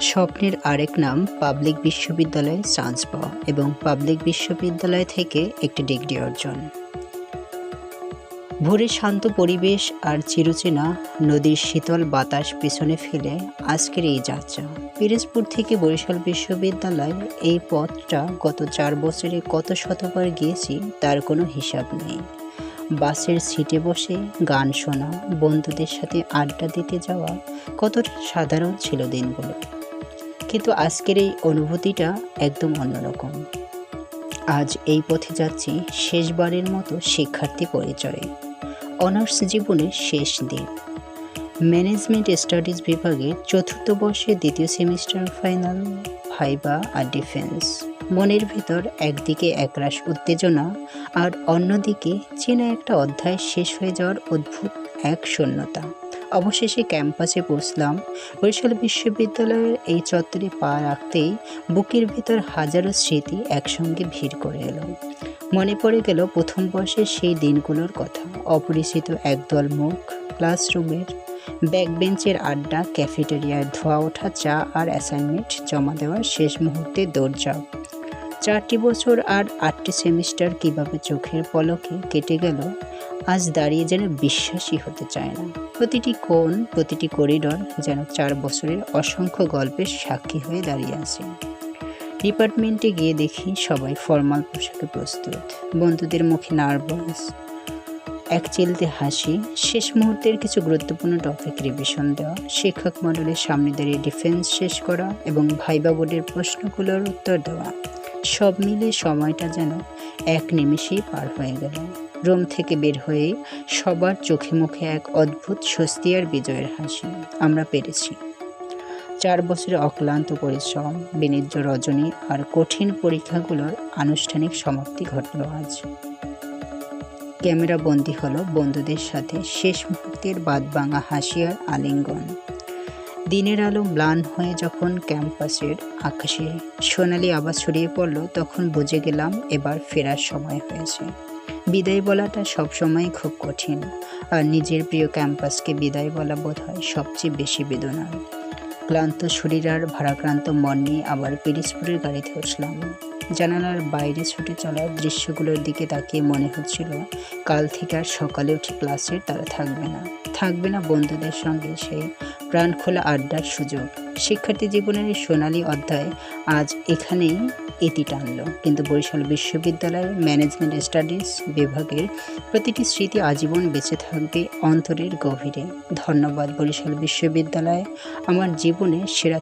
স্বপ্নের আরেক নাম পাবলিক বিশ্ববিদ্যালয়ে চান্স পাওয়া এবং পাবলিক বিশ্ববিদ্যালয় থেকে একটি ডিগ্রি অর্জন। ভোরের শান্ত পরিবেশ আর চিরচেনা নদীর শীতল বাতাস পেছনে ফেলে আজকের এই যাত্রা। পিরোজপুর থেকে বরিশাল বিশ্ববিদ্যালয়, এই পথটা গত 4 বছরে কত শতবার গিয়েছি তার কোনো হিসাব নেই। বাসের সিটে বসে গান শোনা, বন্ধুদের সাথে আড্ডা দিতে যাওয়া, কতটা সাধারণ ছিল দিনগুলো। কিন্তু আজকের এই অনুভূতিটা একদম অন্যরকম। আজ এই পথে যাচ্ছি শেষবারের মতো শিক্ষার্থী পরিচয়ে। অনার্স জীবনের শেষ দিন। ম্যানেজমেন্ট স্টাডিজ বিভাগের 4র্থ বর্ষের 2য় সেমিস্টার ফাইনাল, ভাইবা আর ডিফেন্স। মনের ভেতর একদিকে একরাশ উত্তেজনা আর অন্যদিকে চেনা একটা অধ্যায় শেষ হয়ে যাওয়ার অদ্ভুত এক শূন্যতা। অবশেষে ক্যাম্পাসে পৌঁছলাম। বরিশাল বিশ্ববিদ্যালয়ের এই চত্বরে পা রাখতেই বুকের ভেতর হাজারো স্মৃতি একসঙ্গে ভিড় করে এলো। মনে পড়ে গেল প্রথম বর্ষের সেই দিনগুলোর কথা। অপরিচিত একদল মুখ, ক্লাসরুমের ব্যাকবেঞ্চের আড্ডা, ক্যাফেটেরিয়ায় ধোয়া ওঠা চা আর অ্যাসাইনমেন্ট জমা দেওয়ার শেষ মুহূর্তে দৌড়ঝাঁপ। 4টি বছর আর 8টি সেমিস্টার কীভাবে চোখের পলকে কেটে গেল আজ দাঁড়িয়ে যেন বিশ্বাসই হতে চায় না। প্রতিটি কোণ, প্রতিটি করিডর যেন 4 বছরের অসংখ্য গল্পের সাক্ষী হয়ে দাঁড়িয়ে আছে। ডিপার্টমেন্টে গিয়ে দেখি সবাই ফর্মাল পোশাকে প্রস্তুত, বন্ধুদের মুখে নার্ভাস এক চিলতে হাসি। শেষ মুহূর্তের কিছু গুরুত্বপূর্ণ টপিক রিভিশন দেওয়া, শিক্ষক মণ্ডলের সামনে দাঁড়িয়ে ডিফেন্স শেষ করা এবং ভাইবা বোর্ডের প্রশ্নগুলোর উত্তর দেওয়া। সব মিলে সময়টা যেন এক নিমেষেই পার হয়ে গেল। রুম থেকে বের হয়ে সবার চোখে মুখে এক অদ্ভুত স্বস্তি আর বিজয়ের হাসি। আমরা পেরেছি। 4 বছরের অক্লান্ত পরিশ্রম, বিনিদ্র রজনী আর কঠিন পরীক্ষাগুলোর আনুষ্ঠানিক সমাপ্তি ঘটল আজ। ক্যামেরা বন্দী হলো বন্ধুদের সাথে শেষ মুহূর্তের বাঁধভাঙা হাসি আর আলিঙ্গন। দিনের আলো ম্লান হয়ে যখন ক্যাম্পাসের আকাশে সোনালি আভা ছড়িয়ে পড়ল, তখন বুঝে গেলাম এবার ফেরার সময় হয়েছে। বিদায় বলাটা সবসময় খুব কঠিন, আর নিজের প্রিয় ক্যাম্পাসকে বিদায় বলা বোধহয় সবচেয়ে বেশি বেদনার। ক্লান্ত শরীর আর ভারাক্রান্ত মন নিয়ে আবার পিরোজপুরের গাড়িতে উঠলাম। জানালার বাইরে ছুটে চলা দৃশ্যগুলোর দিকে তাকিয়ে মনে হচ্ছিল কাল থেকে আর সকালে উঠে ক্লাসের তারা থাকবে না বন্ধুদের সঙ্গে সেই প্রাণখোলা আড্ডার সুযোগ। শিক্ষার্থী জীবনের এই সোনালি অধ্যায় আজ এখানেই ইতি টানল। কিন্তু বরিশাল বিশ্ববিদ্যালয়ের ম্যানেজমেন্ট স্টাডিজ বিভাগের প্রতিটি স্মৃতি আজীবন বেঁচে থাকবে অন্তরের গভীরে। ধন্যবাদ বরিশাল বিশ্ববিদ্যালয়, আমার জীবনের সেরা